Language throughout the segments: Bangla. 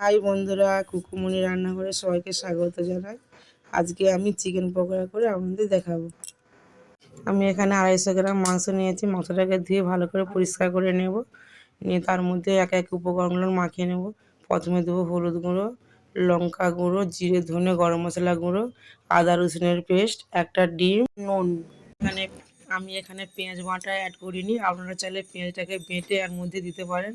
হাই বন্ধুরা, কুকুমনি রান্নাঘরে সবাইকে স্বাগত জানাই। আজকে আমি চিকেন পকোড়া করে আপনাদের দেখাবো। আমি এখানে 250 গ্রাম মাংস নিয়েছি। মাংসটাকে ধুয়ে ভালো করে পরিষ্কার করে নেব। নিয়ে তার মধ্যে এক এক উপকরণগুলো মাখিয়ে নেব। প্রথমে দেবো হলুদ গুঁড়ো, লঙ্কা গুঁড়ো, জিরে ধনে গরম মশলা গুঁড়ো, আদা রসুনের পেস্ট, একটা ডিম, নুন। আমি এখানে পেঁয়াজ বাটা অ্যাড করিনি, আপনারা চাইলে পেঁয়াজটাকে বেটে এর মধ্যে দিতে পারেন।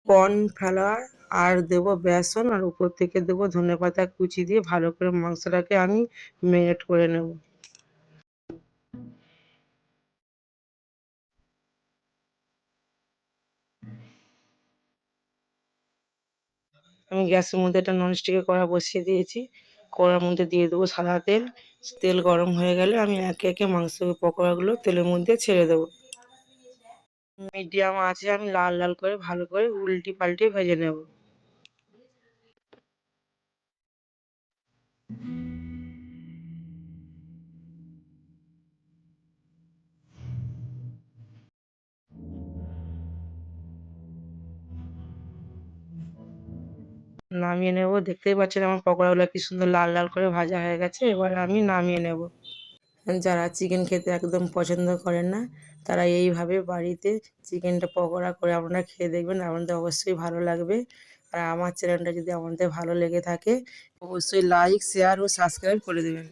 কর্নফ্লাওয়ার আর দেবো বেসন, আর উপর থেকে দেবো ধনেপাতা কুচি দিয়ে ভালো করে মাংসটাকে আমি ম্যারিনেট করে নেব। আমি গ্যাসের মধ্যে একটা ননস্টিকের কড়া বসিয়ে দিয়েছি। কড়ার মধ্যে দিয়ে দেবো সাদা তেল। তেল গরম হয়ে গেলে আমি একে একে মাংস পকোড়াগুলো তেলের মধ্যে ছেড়ে দেবো। মিডিয়াম আঁচে আমি লাল লাল করে ভালো করে উল্টি পাল্টে ভেজে নেব। নামিয়ে নেব। দেখতেই পাচ্ছেন আমার পকোড়াগুলো কি সুন্দর লাল লাল করে ভাজা হয়ে গেছে। এবার আমি নামিয়ে নেব। যারা চিকেন খেতে একদম পছন্দ করেন না, তারা এইভাবে বাড়িতে চিকেনটা পকোড়া করে আপনারা খেয়ে দেখবেন, আপনাদের অবশ্যই ভালো লাগবে। আর আমার চ্যানেলটা যদি আপনাদের ভালো লেগে থাকে, অবশ্যই লাইক, শেয়ার ও সাবস্ক্রাইব করে দেবেন।